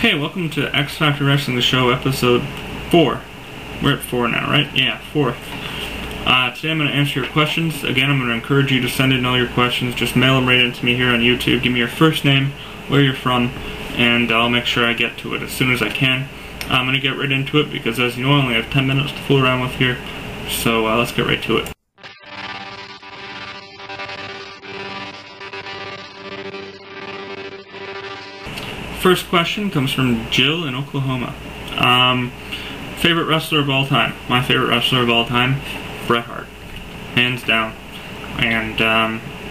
Okay, welcome to X Factor Wrestling, the show, episode 4. We're at 4 now, right? Yeah, 4th. Today I'm going to answer your questions. Again, I'm going to encourage you to send in all your questions. Just mail them right in to me here on YouTube. Give me your first name, where you're from, and I'll make sure I get to it as soon as I can. I'm going to get right into it because, as you know, I only have 10 minutes to fool around with here. So let's get right to it. First question comes from Jill in Oklahoma. Favorite wrestler of all time? My favorite wrestler of all time? Bret Hart. Hands down. And,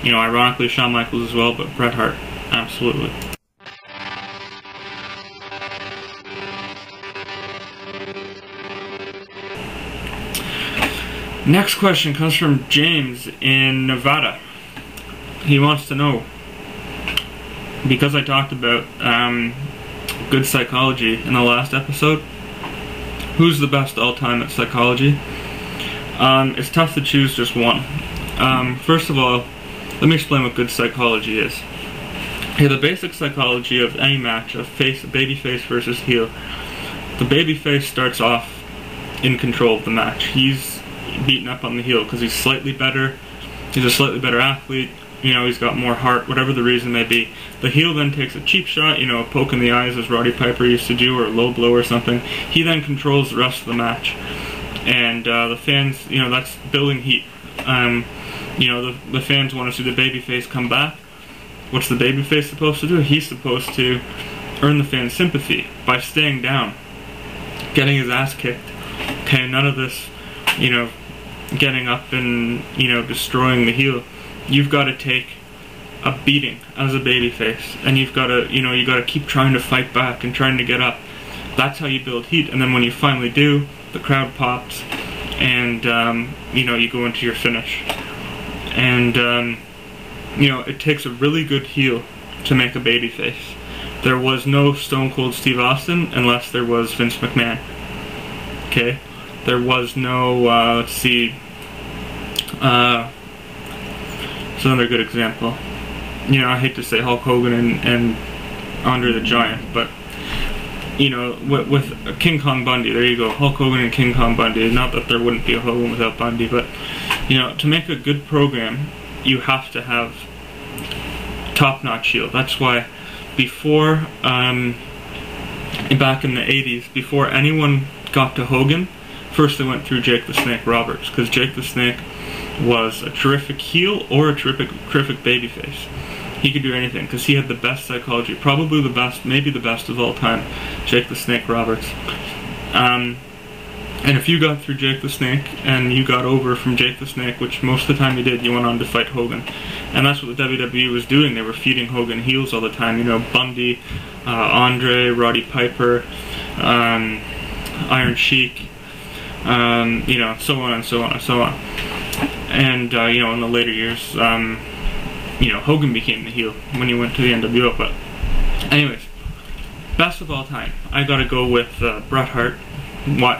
ironically Shawn Michaels as well, but Bret Hart. Absolutely. Next question comes from James in Nevada. He wants to know, because I talked about good psychology in the last episode, who's the best all-time at psychology? It's tough to choose just one. First of all, let me explain what good psychology is. Okay, the basic psychology of any match, of babyface versus heel. The babyface starts off in control of the match. He's beaten up on the heel because he's slightly better. He's a slightly better athlete. He's got more heart, whatever the reason may be. The heel then takes a cheap shot, a poke in the eyes as Roddy Piper used to do, or a low blow or something. He then controls the rest of the match. And the fans, that's building heat. The fans want to see the babyface come back. What's the babyface supposed to do? He's supposed to earn the fans' sympathy by staying down, getting his ass kicked. Okay, none of this, getting up and, destroying the heel. You've got to take a beating as a babyface, and you've got to, you got to keep trying to fight back and trying to get up. That's how you build heat, and then when you finally do, the crowd pops, and you go into your finish. And it takes a really good heel to make a babyface. There was no Stone Cold Steve Austin unless there was Vince McMahon. Okay, there was no let's see. It's another good example. I hate to say Hulk Hogan and Andre the Giant, but with King Kong Bundy, there you go, Hulk Hogan and King Kong Bundy. Not that there wouldn't be a Hogan without Bundy, but to make a good program, you have to have top-notch heel. That's why before, back in the 80s, before anyone got to Hogan, first they went through Jake the Snake Roberts, because Jake the Snake was a terrific heel or a terrific babyface. He could do anything because he had the best psychology, probably the best, maybe the best of all time, Jake the Snake Roberts. And if you got through Jake the Snake and you got over from Jake the Snake, which most of the time you did, you went on to fight Hogan. And that's what the WWE was doing. They were feeding Hogan heels all the time. Bundy, Andre, Roddy Piper, Iron Sheik, so on and so on and so on. And, in the later years, Hogan became the heel when he went to the NWO. But, anyways, best of all time, I gotta go with Bret Hart.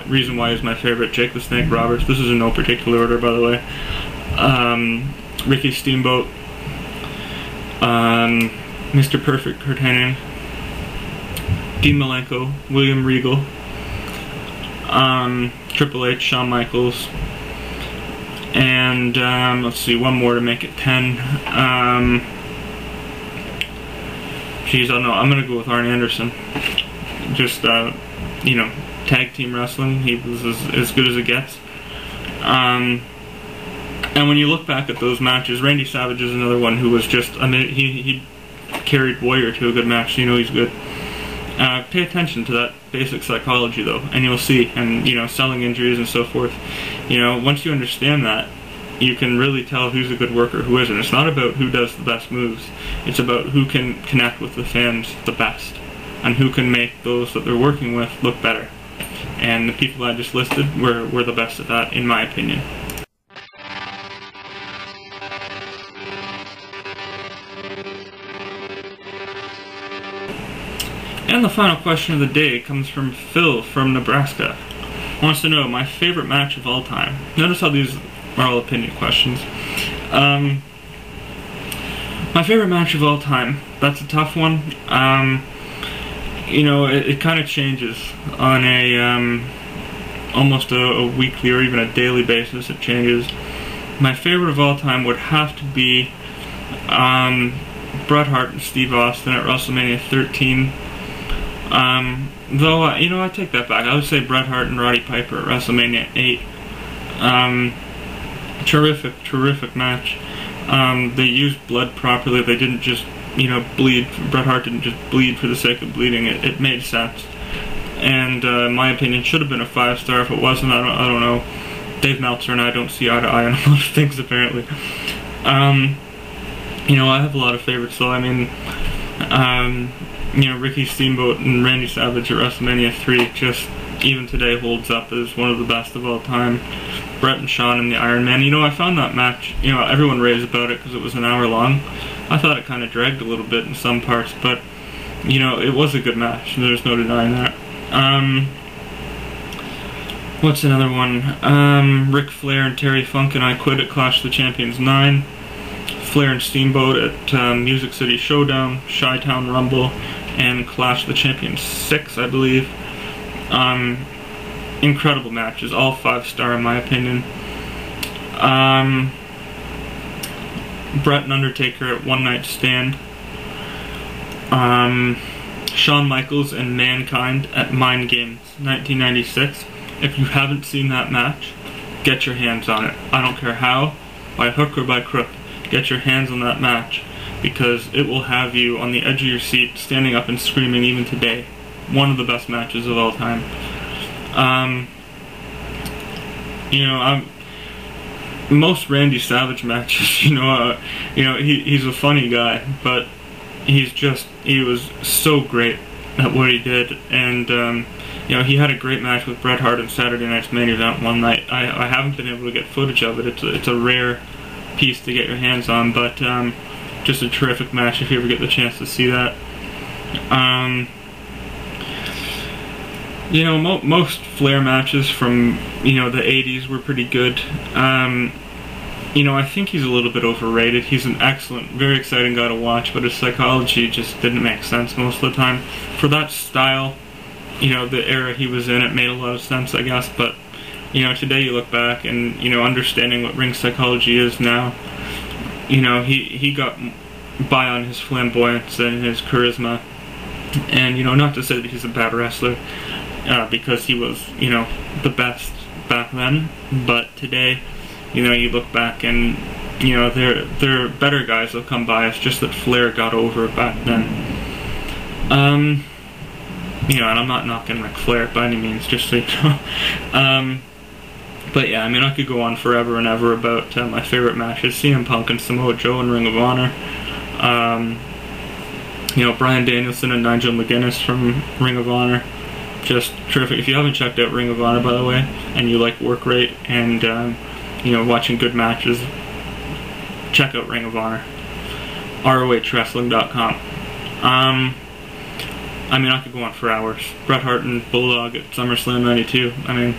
Reason why is my favorite, Jake the Snake Roberts. This is in no particular order, by the way. Ricky Steamboat, Mr. Perfect, Kurt Hennig, Dean Malenko, William Regal, Triple H, Shawn Michaels, and let's see, one more to make it 10. I don't know. I'm gonna go with Arn Anderson. Just tag team wrestling. He was as good as it gets. And when you look back at those matches, Randy Savage is another one who was just. He carried Warrior to a good match. He's good. Pay attention to that basic psychology, though, and you'll see. And selling injuries and so forth. Once you understand that, you can really tell who's a good worker, who isn't. It's not about who does the best moves. It's about who can connect with the fans the best, and who can make those that they're working with look better. And the people I just listed were the best at that, in my opinion. And the final question of the day comes from Phil from Nebraska. Wants to know my favorite match of all time. Notice how these are all opinion questions. My favorite match of all time. That's a tough one. you know, it kind of changes on a almost a weekly or even a daily basis. It changes. My favorite of all time would have to be Bret Hart and Steve Austin at WrestleMania 13. Though, you know, I take that back. I would say Bret Hart and Roddy Piper at WrestleMania 8. Terrific match. They used blood properly. They didn't just, you know, bleed. Bret Hart didn't just bleed for the sake of bleeding. It made sense. And in my opinion, should have been a 5-star. If it wasn't, I don't know. Dave Meltzer and I don't see eye to eye on a lot of things, apparently. You know, I have a lot of favorites, though. I mean, you know, Ricky Steamboat and Randy Savage at WrestleMania 3 just, even today, holds up as one of the best of all time. Bret and Shawn and the Iron Man. You know, I found that match, you know, everyone raves about it because it was an hour long. I thought it kind of dragged a little bit in some parts, but, you know, it was a good match. There's no denying that. What's another one? Ric Flair and Terry Funk and I Quit at Clash of the Champions 9. Flair and Steamboat at Music City Showdown, Chi-Town Rumble, and Clash of the Champions 6, I believe. Incredible matches, all 5-star in my opinion. Bret and Undertaker at One Night Stand. Shawn Michaels and Mankind at Mind Games 1996. If you haven't seen that match, get your hands on it. I don't care how, by hook or by crook. Get your hands on that match, because it will have you on the edge of your seat, standing up and screaming even today. One of the best matches of all time. You know, most Randy Savage matches, you know, he's a funny guy, but he was so great at what he did, and you know, he had a great match with Bret Hart in Saturday Night's Main Event one night. I haven't been able to get footage of it. It's a rare piece to get your hands on, but just a terrific match if you ever get the chance to see that. You know, most Flair matches from, you know, the 80s were pretty good. You know, I think he's a little bit overrated. He's an excellent, very exciting guy to watch, but his psychology just didn't make sense most of the time. For that style, you know, the era he was in, it made a lot of sense, I guess, but, you know, today you look back and, you know, understanding what ring psychology is now, you know, he got by on his flamboyance and his charisma, and, you know, not to say that he's a bad wrestler, because he was, you know, the best back then, but today, you know, you look back and, you know, there are better guys that come by. It's just that Flair got over back then. You know, and I'm not knocking Ric Flair by any means, just so you know. But yeah, I mean, I could go on forever and ever about my favorite matches. CM Punk and Samoa Joe in Ring of Honor. You know, Bryan Danielson and Nigel McGuinness from Ring of Honor. Just terrific. If you haven't checked out Ring of Honor, by the way, and you like work rate and, you know, watching good matches, check out Ring of Honor. ROHWrestling.com. I mean, I could go on for hours. Bret Hart and Bulldog at SummerSlam 92. I mean,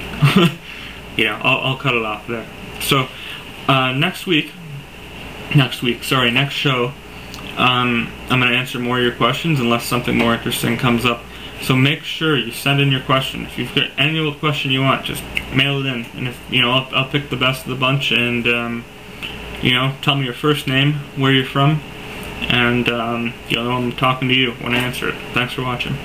yeah, I'll cut it off there. So, next show, I'm going to answer more of your questions unless something more interesting comes up. So make sure you send in your question. If you've got any old question you want, just mail it in. And if, you know, I'll pick the best of the bunch and, you know, tell me your first name, where you're from, and, you'll know I'm talking to you when I answer it. Thanks for watching.